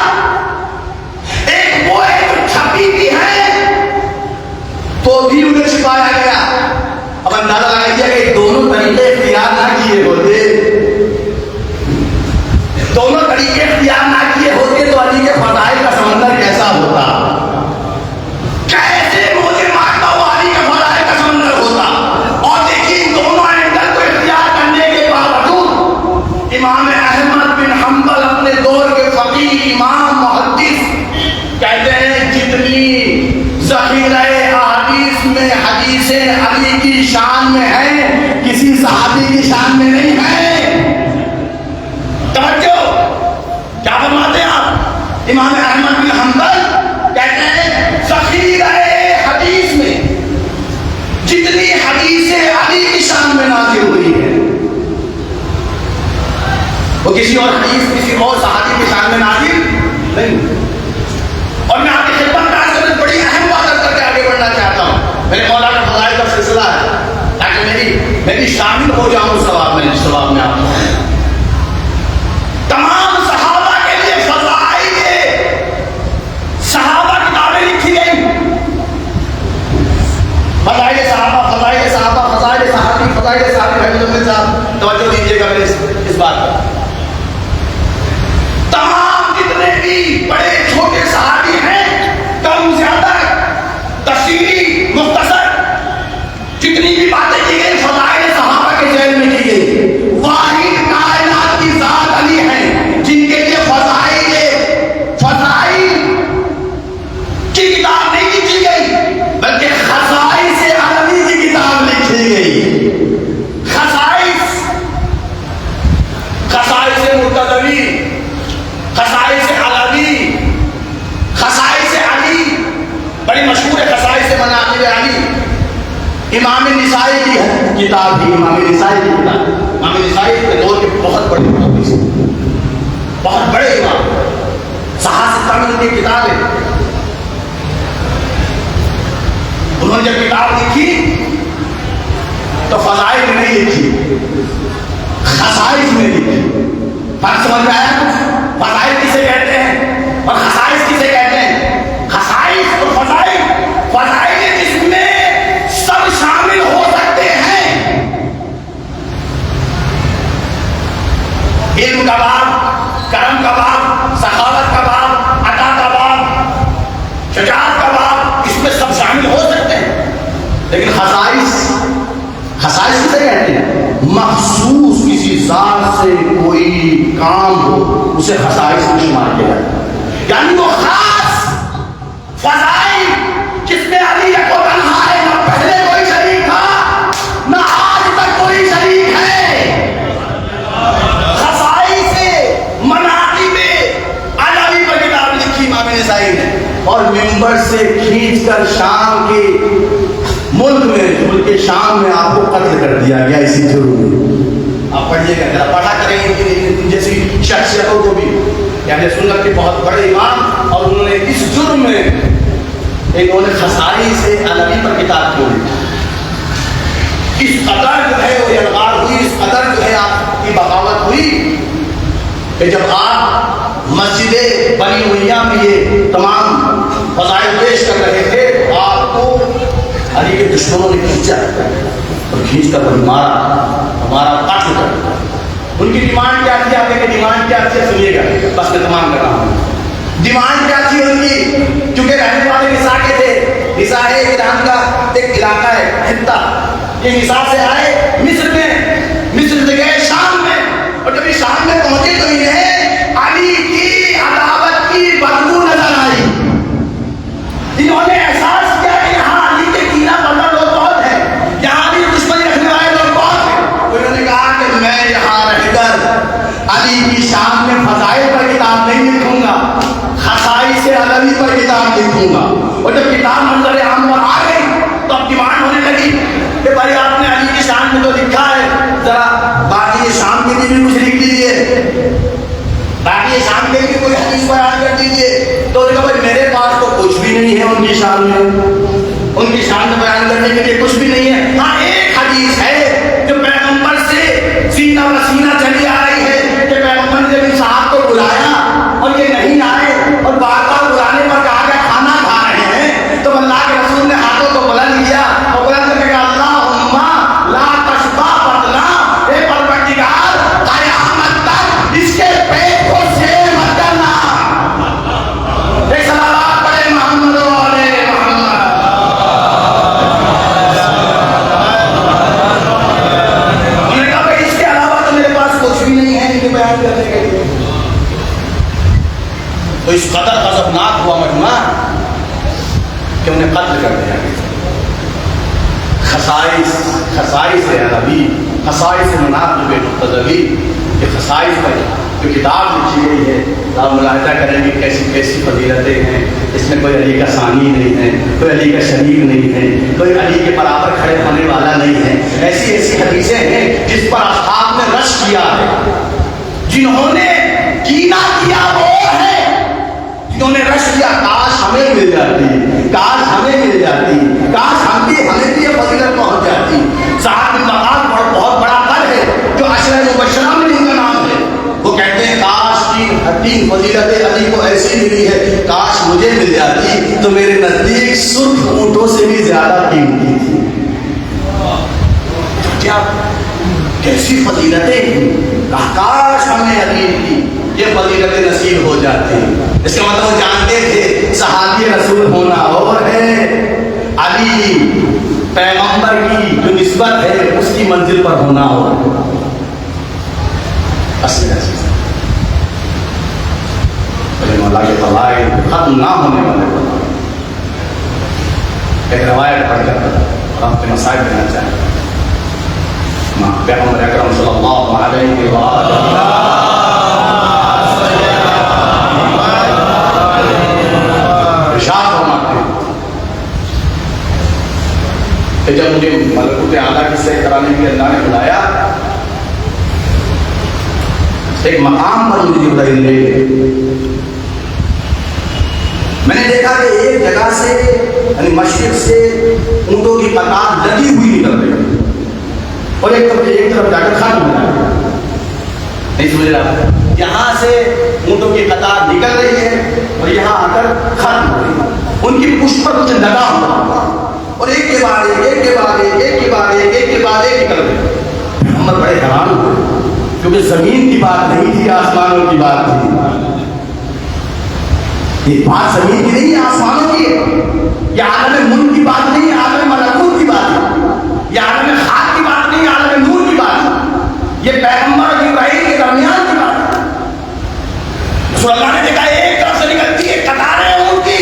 ایک وہ ہے جو چھپی بھی ہے تو بھی انہیں چھپایا گیا. اب اندازہ لگائیے کہ دونوں طریقے اختیار نہ کیے ہوتے، دونوں طریقے اختیار نہ کیے ہوتے تو علی کے فضائل کا سمندر کیسا ہوتا، کیسے مجھے مانتا ہوا علی کے فضائل کا سمندر ہوتا. اور دیکھیے دونوں اینگل کو اختیار کرنے کے باوجود امام احمد بن حنبل اپنے دور کے فقیہ امام محدث کہتے ہیں جتنی ذخیرہ احادیث میں حدیثیں علی کی شان میں ہیں کسی صحابی کی شان میں نہیں ہے. توجہ، کیا فرماتے ہیں آپ؟ امام احمد بن حنبل کہتے ہیں ذخیرہ مناقب علی، امام نسائی کی کتاب تھی، امام نسائی کی کتاب. امام نسائی کے دور کے بہت بڑے محدث، بہت بڑے امام، صحاح میں ان کی کتاب ہے. انہوں نے جب کتاب لکھی تو فضائل میں نہیں لکھی، خصائص میں لکھی. فرق سمجھ میں آیا؟ فضائل کسے کہتے ہیں اور خصائص کسے کہتے ہیں؟ خصائص اور فضائل، فضائل جس میں سب شامل ہو سکتے ہیں. علم کا باب، کرم کا باب، سخاوت کا باب، عطا کا باب، شجاعت کا باب، اس میں سب شامل ہو سکتے ہیں. لیکن خصائص، خصائص کسے کہتے ہیں؟ مخصوص کسی ذات سے کوئی کام ہو اسے خصائص میں شمار کیا جاتا ہے. یعنی وہ خاص فضائل جس میں علی کو تنہا ہے، نہ پہلے کوئی شریک تھا نہ آج تک کوئی شریک ہے. خصائص مناقب علی پر کتاب لکھی امام نسائی نے، اور منبر سے کھینچ کر شام کے ملک میں، ملک شام میں آپ کو قتل کر دیا گیا اسی جرم میں. آپ پڑھیے گا، ذرا پڑھا کریں ان جیسی شخصیتوں کو بھی. یعنی سنت کے بہت بڑے امام، اور انہوں نے اس جرم میں انہوں نے خصائص علوی پر کتاب کیوں لکھی. اس قدر جو ہے وہ یلغار ہوئی، اس قدر جو ہے آپ کی بغاوت ہوئی کہ جب آپ مسجد بنی امیہ میں یہ تمام فضائل پیش کر رہے تھے، آپ کو علی کے دشمنوں نے کھینچا اور کھینچ کر مارا، ہمارا قتل کر. ان کی ڈیمانڈ کیا تھی؟ آپ کی ڈیمانڈ کیا تھی سنیے گا، بس میں تمام کر رہا ہوں. ڈیمانڈ کیا تھی ان کی؟ کیونکہ رہنے والے نساء کے تھے، نساء ایران کا ایک علاقہ ہے، خطہ. یہ نساء سے آئے مصر میں، مصر سے گئے شام میں، اور جب یہ شام میں پہنچے تو انہیں علی کی عداوت کی بدبو نظر آئی. انہوں نے احساس کیا کہ یہاں علی کے کینہ پرور لوگ بہت ہیں، یہاں علی دشمنی رکھنے والے لوگ بہت ہیں. تو انہوں نے کہا کہ میں یہاں رہ کر علی کی شان میں فضائل پر کتاب نہیں لکھوں گا، خصائص علوی پر کتاب لکھوں گا. اور جب کتاب منظر عام پر آ گئی تو اب ڈیمانڈ ہونے لگی کہ بھائی آپ نے علی کی شان میں تو لکھا ہے، ذرا باقی شام کے لیے بھی کچھ لکھ لیجیے، باقی شام کے لیے کوئی حدیث بیان کر دیجیے. تو انہوں نے کہا بھائی میرے پاس تو کچھ بھی نہیں ہے ان کی شان میں، ان کی شان میں بیان کرنے کے لیے کچھ بھی نہیں ہے. ہاں ایک حدیث ہے جو پیغمبر سے سینہ بہ سینہ چلی آ رہی ہے کہ پیغمبر نے جب ان صاحب کو بلایا اور یہ نہیں آئے اور بار بار بلانے پر کہا کہ کھانا کھا رہے ہیں، تو اللہ کے رسول نے ہاتھوں کو بلند کیا اور بلند کر کے کہا اللہم لا تشبع بطنا، اے پروردگار قیامت تک اس کے پیٹ کو سیر مت کرنا. ایک صلوات پڑھے محمد و آلِ محمد. انہوں نے کہا کہ اس کے علاوہ تو میرے پاس کچھ بھی نہیں ہے ان کے بیان کرنے کے لیے. تو اس قدر غضبناک ہوا مجمع کہ انہیں قتل کر دیا گیا. خصائص علوی، خصائص مناقب مقتضبی، یہ خصائص پر جو کتاب لکھی گئی ہے آپ ملاحظہ کریں گے کیسی کیسی فضیلتیں ہیں. اس میں کوئی علی کا ثانی نہیں ہے، کوئی علی کا شریک نہیں ہے، کوئی علی کے برابر کھڑے ہونے والا نہیں ہے. ایسی ایسی حدیثیں ہیں جس پر اصحاب نے رش کیا ہے، جنہوں نے کینہ کیا وہ ہے جنہوں نے رش کیا. کاش ہمیں مل جاتی، کاش ہمیں مل جاتی، کاش ہمیں بھی یہ فضیلت پہنچ جاتی. صاحب بن وقاص بہت بڑا قل ہے جو عشرہ مبشرہ میں ان کا نام ہے. وہ کہتے ہیں کاش تین فضیلت علی کو ایسی ملی ہے، کاش مجھے مل جاتی تو میرے نزدیک سرخ اونٹوں سے بھی زیادہ قیمتی تھی. کیا کیسی فضیلتیں، کاش ہمیں علی کی یہ فضیلتیں نصیب ہو جاتی. اس کا مطلب وہ جانتے تھے صحابی رسول ہونا اور ہے، علی پیغمبر کی جو نسبت ہے اس کی منزل پر ہونا اور اصل چیز. مولا کے فضائل ختم نہ ہونے والے فضائل. ایک روایت پڑھ کر اور ہم اپنے مسائل دینا چاہیں. پیغمبر اکرم صلی اللہ علیہ وآلہ ارشاد فرماتے ہیں کہ جب مجھے ملکوت اعلیٰ کی سیر کرانے کے لیے اللہ نے بلایا، ایک مقام پر مجھے جبرائیل لے گئے. میں نے دیکھا کہ ایک جگہ سے یعنی مشرق سے اونٹوں کی قطار لگی ہوئی نکل رہی ہے اور ایک طرف جا کر ختم ہو رہا ہے. نہیں سمجھ رہا؟ یہاں سے اونٹوں کی قطار نکل رہی ہے اور یہاں آ کر ختم ہو رہی ہے. ان کی پشت پر کچھ لگا ہوا اور ایک کے بعد ایک کے بعد ایک کے بعد ایک کے بعد ایک نکل رہی ہے. محمد بڑے حیران ہوئے کیونکہ زمین کی بات نہیں تھی، آسمانوں کی بات تھی. یہ بات زمین کی نہیں ہے، آسمانوں کی ہے. یہ عالم ملک کی بات نہیں ہے، عالم ملکوت کی بات ہے. یہ عالم خاک کی بات نہیں ہے، عالم نور کی بات ہے. یہ پیغمبر اور جبرائیل کے درمیان کی بات ہے. رسول اللہ نے دیکھا ایک طرف سے نکلتی ہے قطاریں اونٹ کی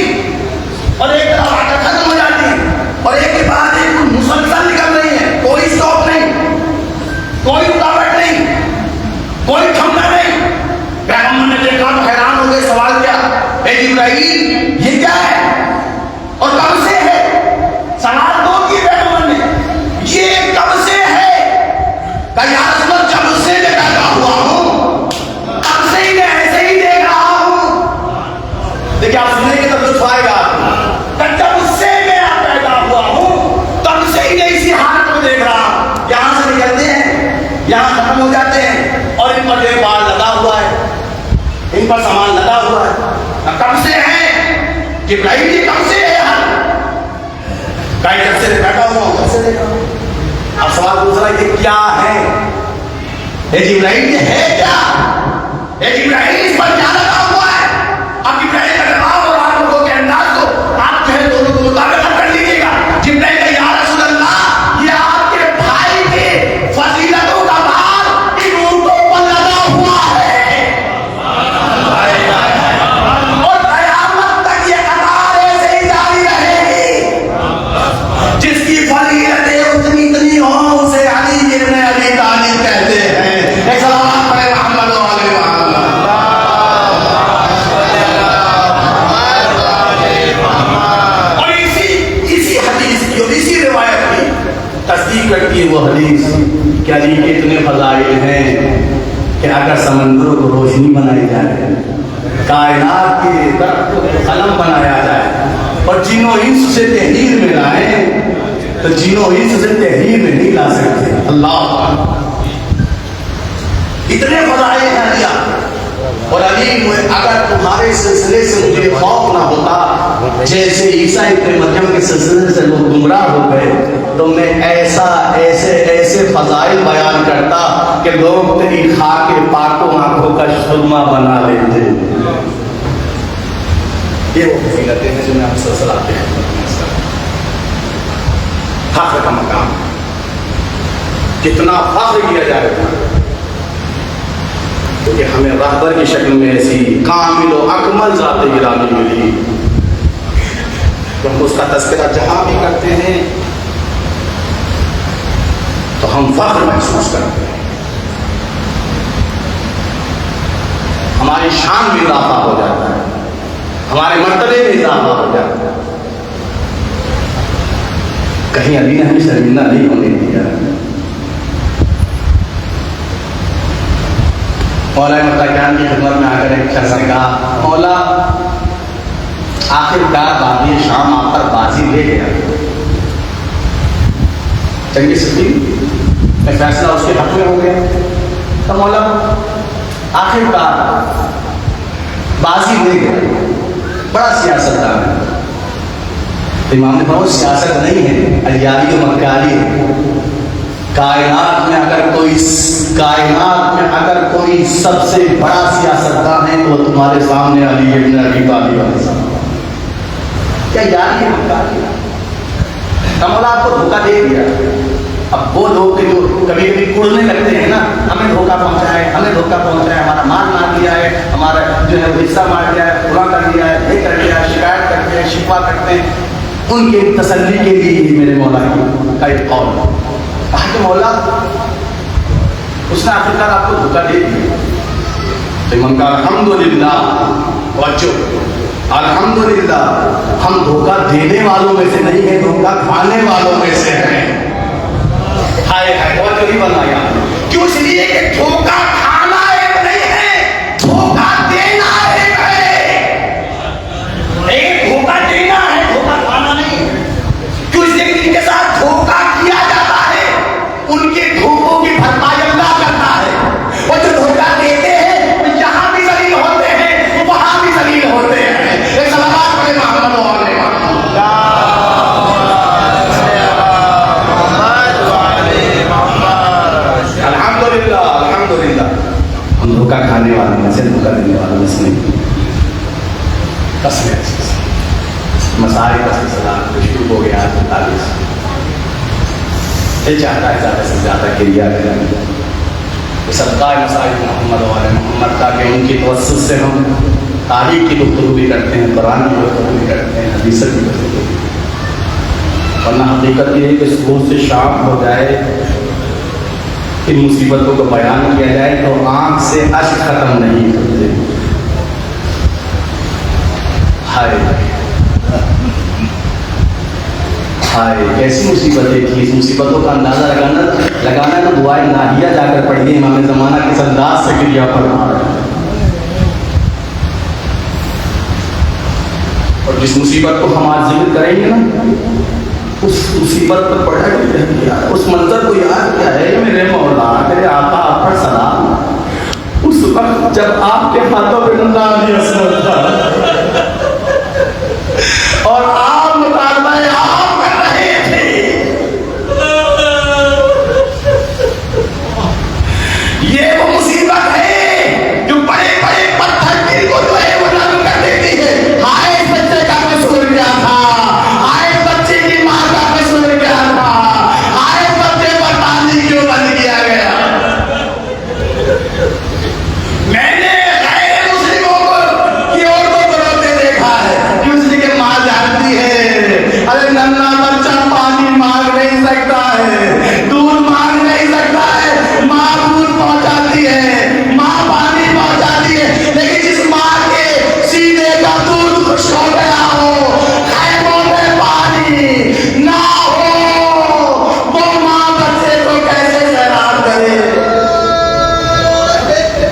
اور ایک طرف آ کر ختم ہو جاتی ہے اور ایک کے بعد ایک مسلسل نکل رہی ہے. کوئی اسٹاپ نہیں، کوئی رکاوٹ نہیں، کوئی تھمنا نہیں. پیغمبر نے دیکھا تو حیران ہو گئے. سوال کیا؟ اے جبرائیل یہ کیا ہے اور کب سے ہے؟ سوال دو کیے پیغمبر نے. یہ کب سے ہے؟ کہ یا رسول اللہ جب سے میں پیدا ہوا ہوں تب سے ہی میں ایسے ہی دیکھ رہا ہوں. دیکھیں آپ سننے کے تب لطف آئے گا کہ جب سے میں پیدا ہوا ہوں تب سے ہی میں اسی حالت کو دیکھ رہا ہوں. یہاں سے نکلتے ہیں، یہاں ختم ہو جاتے ہیں اور ان پر جو بال لگا ہوا ہے، ان پر سامان لگا ہوا ہے. کب سے ہے جبرائیل؟ یہ کب سے ہے؟ جب سے بیٹھا ہوا ہوں تب سے دیکھا ہوں. اب سوال دوسرا یہ کیا ہے؟ اے جبرائیل یہ ہے کیا؟ اے جبرائیل اس پر کیا لگا ہوا ہے؟ اب جبرائیل کا جواب اور آپ لوگوں کے انداز کو آپ جو ہے دونوں کو مطابقت کر لیجیے گا. جبرائیل کا یا رسول اللہ یہ آپ کے بھائی کے فضیلتوں کا بار ان اونٹوں پر لگا ہوا ہے اور قیامت تک یہ قطار ایسے ہی جاری رہے گی. جس کی فضیلتیں اتنی ہوں اسے علی ابن ابی طالب کہتے ہیں. ایک سلام پڑھے محمد و آل محمد. اور اسی حدیث کی اور اسی روایت کی تصدیق کرتی ہے وہ حدیث کہ علی کے اتنے فضائل ہیں کہ اگر سمندروں کو روشنی بنائی جائے، کائنات کے درخت کو قلم بنایا جائے اور جنوں انس سے تحریر میں لائیں تو جنوں انس سے تحریر میں نہیں لا سکتے. اللہ اتنے فضائل ہیں علی. اور علی اگر تمہارے سلسلے سے مجھے خوف نہ ہوتا جیسے عیسیٰ ابن مریم کے سلسلے سے لوگ گمراہ ہو گئے تو میں ایسے فضائل بیان کرتا کہ لوگ تیری خاک پاکوں آنکھوں کا سرما بنا لیتے. یہ وہ فضیلتیں ہیں جو میں آپ سلسلہ آتے ہیں. فخر کا مقام جتنا فخر کیا جائے گا کیونکہ ہمیں رہبر کی شکل میں ایسی کامل و اکمل ذات گرامی ملی تو ہم اس کا تذکرہ جہاں بھی کرتے ہیں تو ہم فخر محسوس کرتے ہیں. ہماری شان میں اضافہ ہو جاتا ہے، ہمارے مرتبے میں اضافہ ہو جاتا ہے. کہیں علی نے ہمیں شرمندہ نہیں ہونے دیا. مولا متقیان کی خدمت میں آ کر ایک شخص نے کہا مولا آخر کار بادی شام آپ پر بازی لے گیا. جنگ صدیق میں فیصلہ اس کے حق میں ہو گیا. تو مولا آخر کار بازی لے گیا، بڑا سیاستدان ہے. امام نے کہا سیاست نہیں ہے، عیاری و مکاری ہے. کائنات میں اگر کوئی سب سے بڑا سیاستدان ہے تو تمہارے سامنے علی ابن ابی طالب ہے. کیا یاری ہے مکاری ہے؟ مولا آپ کو دھوکہ دے دیا. اب وہ لوگ جو کبھی کبھی کڑنے لگتے ہیں نا، ہمیں دھوکہ پہنچا ہے، ہمیں دھوکہ پہنچا ہے، ہمارا مال مار دیا ہے، ہمارا جو ہے حصہ مار دیا ہے، پورا کر دیا ہے، یہ کر دیا ہے، شکایت کرتے ہیں، شکوہ کرتے ہیں. ان کی تسلی کے لیے ہی میرے مولا کا ایک قول کہا کہ مولا اس نے آخرکار آپ کو دھوکہ دے دیا. تو امام کا الحمدللہ، توجہ، الحمدللہ ہم دھوکہ دینے والوں میں سے نہیں ہیں، دھوکہ کھانے والوں میں سے ہیں. توجہ نہیں فرمائی آپ نے. کیوں؟ اس لیے کہ دھوکہ کھانا ایک نہیں ہے، دھوکہ دینا ایک ہے. ایک دھوکہ دینا ہے، دھوکہ کھانا نہیں. کیوں؟ اس لیے کہ جن کے ساتھ دھوکہ کیا جاتا ہے ان کے دھوکوں کی بھرپائی اللہ کرتا ہے. وہ جو دھوکہ دیتے ہیں وہ یہاں بھی ذلیل ہوتے ہیں، وہاں بھی ذلیل ہوتے ہیں. ایک صلوات پڑھے محمد و آل محمد. الحمدللہ الحمدللہ. ہم دھوکہ کھانے والے میں سے، دھوکہ دینے والوں میں سے نہیں. مسائل کا سلسلہ شروع ہو گیا 45. یہ چاہتا ہے زیادہ سے زیادہ کریا کریں صدقہ مسائل محمد و آل محمد، تاکہ ان کی توسط سے ہم تاریخ کی گفتگو بھی کرتے ہیں، قرآن کی گفتگو بھی کرتے ہیں، حدیث کی گفتگو بھی. ورنہ حقیقت یہ ہے کہ صبح سے شام ہو جائے، ان مصیبتوں کو بیان کیا جائے تو آنکھ سے اشک ختم نہیں ہوتے. ہائے ہائے کیسی مصیبتیں تھیں. اس مصیبتوں کا اندازہ لگانا ہے تو دعائے الہیہ جا کر پڑھیے. امام زمانہ کس انداز سے کریا فرما رہے ہیں. اور جس مصیبت کو ہم آج ذکر کریں گے نا، اس مصیبت پر پڑھا گیا، اس منظر کو یاد کیا ہے. میرے مولا میرے آقا آپ پر سلام، اس وقت جب آپ کے ہاتھوں پہ نظام عصمت تھا اور آپ مطالبہ آپ کر رہے تھے. یہ وہ مصیبت ہے جو بڑے بڑے پتھر دل کو جو ہے وہ نرم کر دیتی ہے. ہائے اس بچے کا قصور کیا تھا، ہائے اس بچے کی ماں کا قصور کیا تھا، ہائے اس بچے پر پانی کیوں بند کیا گیا. میں نے غیر مسلموں کو کی عورتوں کو روتے دیکھا ہے، کیوں؟ اس لیے کہ ماں جانتی ہے ارے ننھا بچہ پانی مانگ نہیں سکتا ہے، دودھ مانگ نہیں سکتا ہے. ماں دودھ پہنچاتی ہے، ماں پانی پہنچاتی ہے، لیکن جس ماں کے سینے کا دودھ خوش ہو گیا ہو، خیموں میں پانی نہ ہو، وہ ماں بچے کو کیسے سیراب کرے.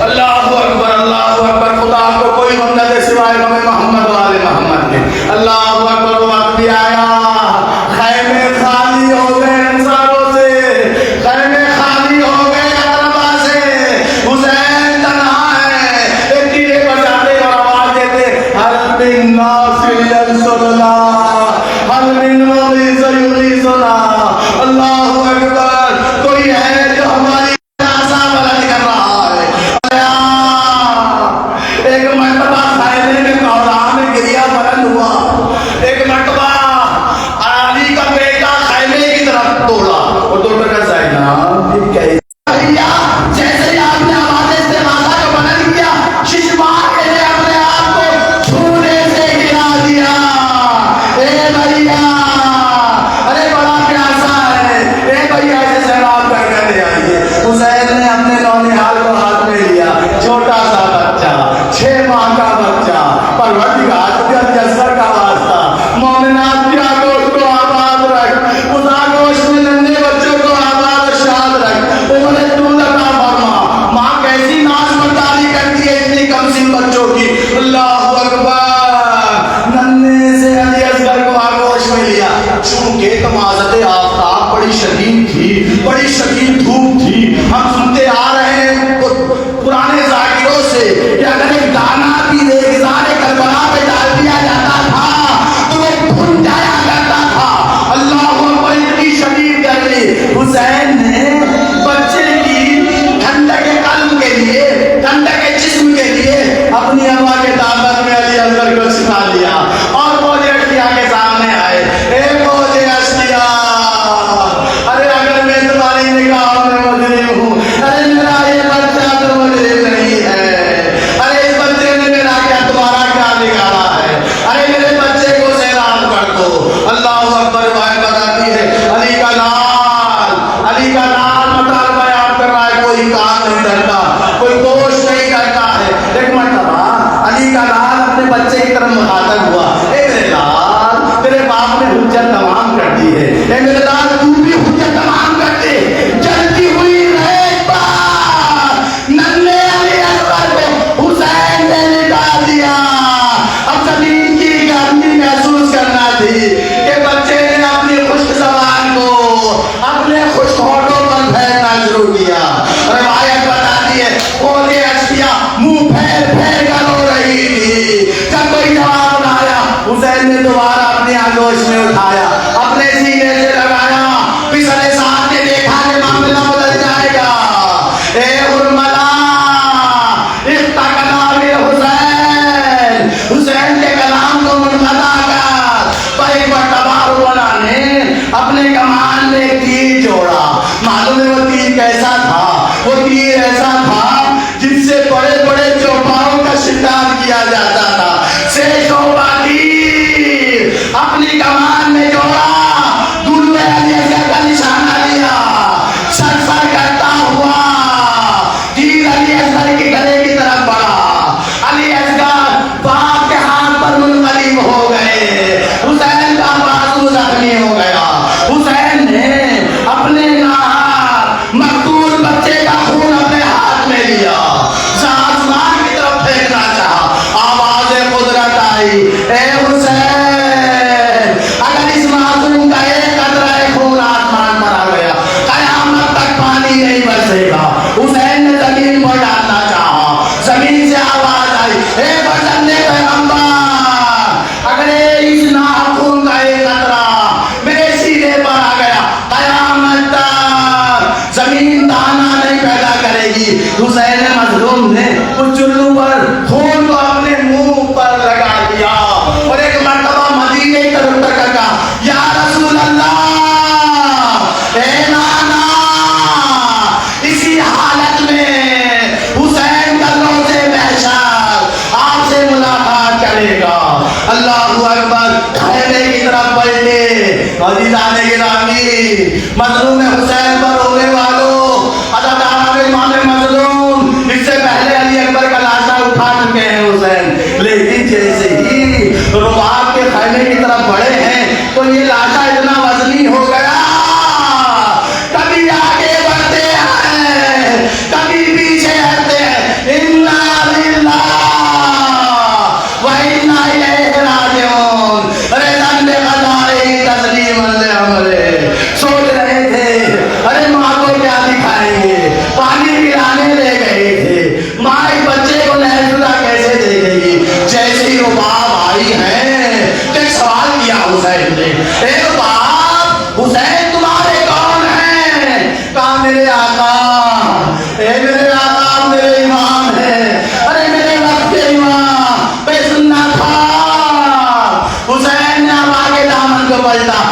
اللہ اکبر اللہ اکبر. خدا کو کوئی حمد دے سوائے ہمیں محمد و آل محمد کے. اللہ اکبر. وقت بھی آیا، خیمے خالی ہو گئے انصاروں سے، خیمے خالی ہو گئے عربا سے. حسین تنہا ہے. ایک ڈیجے بجاتے اور آواز دیتے حل من ناصر ینصرنا، حل من مغیث یغیثنا. اللہ اکبر. کوئی ہے جو ہماری آسا بلند کر رہا ہے. ایک مرتبہ خیمے میں کوڑا میں گریا بلند ہوا. ایک مرتبہ علی کا بیٹا خیمے کی طرف دوڑا اور دوڑ کر زینب جیسے ہی آپ نے آواز استغاثہ کو بلند کیا، ششمار کے نے اپنے آپ کو چھونے سے گرا دیا. اے بھیا، ارے بڑا پیاسا ہے، اے بھیا اسے سیراب کر کے لے آئیے. حسین نے اپنے نونہال کو ہاتھ میں لیا. چھوٹا سا بچہ، 6 ماہ کا بچہ. پروردگار جسر کا واسطہ، مومنات کی آگوش کو آباد رکھ، اس آگوش میں ننھے بچوں کو آباد و شاد رکھ. انہیں طول عطا فرما. ماں کیسی ناز برداری کرتی ہے اتنی کم سن بچوں کی. اللہ اکبر. ننھے سے علی اصغر کو آگوش میں لیا. چونکہ تمازت آفتاب بڑی شدید تھی، بڑی شدید دھوپ تھی. ہم سنتے آ رہے ہیں پرانے ذاکروں سے کہ اگر ایک دانا بھی ریگزار کربلا پہ ڈال دیا جاتا تھا تو وہ بھن جایا کرتا تھا. اللہ اکبر. اتنی شدید گرمی. حسین نے بچے کی ٹھنڈک قلب کے لیے، ٹھنڈک جسم کے لیے اپنی اما کے طاقت میں علی اصغر کو سکھا لیا اور موجے اشیا کے سامنے آئے. اے موجے اشیا، ارے اگر میں تمہاری نگاہوں میں مجرم ہوں، ارے میرا یہ بچہ تو مجرم نہیں ہے. ارے اس بچے نے میرا کیا تمہارا کیا بگاڑا ہے؟ ارے میرے بچے کو سیراب کر دو. اللہ اکبر. روایت بتاتی ہے علی کا لال، علی کا لال مطالبہ یاد کر رہا ہے. کوئی کام نہیں کرتا، کوئی کوشش نہیں کرتا ہے. ایک مرتبہ علی کا لال اپنے بچے کی طرف مخاطب ہوا. اے میرے لال، تیرے باپ نے حجت تمام کر دی ہے. اے میرے لال، تو بھی حجت تمام کر دے. جب اس نے اٹھایا, اپنے سینے سے لگایا, پچھلے ساتھ نے دیکھا کہ معاملہ بدل جائے گا. اے ارملا افتقنا بالحسین, حسین کے کلام کو منقطع کر. پر ایک مرتبہ ارملا نے اپنے کمان میں ایک تیر جوڑا. معلوم ہے وہ تیر کیسا تھا؟ وہ تیر ایسا تھا جن سے بڑے بڑے چوپاؤں کا شکار کیا جاتا تھا. سے چوپا تیر اپنی کمان میں جوڑا, دلہے علی اصغر کا نشانہ لیا, سر سر کرتا ہوا تیر علی اصغر کے گلے کی طرف بڑھا. علی اصغر باپ کے ہاتھ پر منقلب ہو گئے, حسین کا بازو زخمی ہو گیا. حسین نے اپنے مقتول بچے کا خون اپنے ہاتھ میں لیا, آسمان کی طرف پھینکنا چاہا. آواز قدرت آئی, اے حسین, اگر اس معصوم کا ایک قطرہ خون آسمان پر آ گیا قیامت تک پانی نہیں برسے گا. حسین نے زمین پر ڈالنا چاہا. زمین سے آواز آئی, اے بچنے پیغمبر, اگر اس ناخون کا ایک قطرہ میرے سینے پر آ گیا قیامت تک زمین دانا نہیں پیدا کرے گی. حسین مظلوم نے اس چلو پر خون کو اپنے منہ پر لگا دیا اور ایک مرتبہ مدینے کی طرف کر کہا, یا رسول اللہ, اے نانا. اسی حالت میں حسین کا روزے محشر آپ سے ملاقات کرے گا. اللہ اکبر. خیمے کی طرف بڑھے عزیزان گرامی, مظلوم حسین پر رونے والوں, اداکار امام مظلوم اس سے پہلے علی اکبر کا لاشا اٹھا چکے ہیں حسین, لیکن جیسے ہی رباط کے خیمے کی طرف بڑھے ہیں تو یہ لاشا اتنا وزنی ہو گیا, کبھی آگے بڑھتے ہیں کبھی پیچھے ہٹتے ہیں. انا للہ و انا الیہ راجعون, رضا بقضائہ تسلیما لامرہ. سوچ رہے تھے ارے ماں کو کیا دکھائیں گے, پانی پلانے لے گئے تھے, ماں ایک بچے کو لہجہ کیسے دے گئی. جیسے ہی رباب آئی ہے تو ایک سوال کیا حسین نے, اے رباب, حسین تمہارے کون ہیں؟ کہا میرے آقا, اے میرے آقا میرے امام ہیں. ارے میرے وقت کے امام, پہ سننا تھا. حسین نے اب آگے دامن کو پلٹا,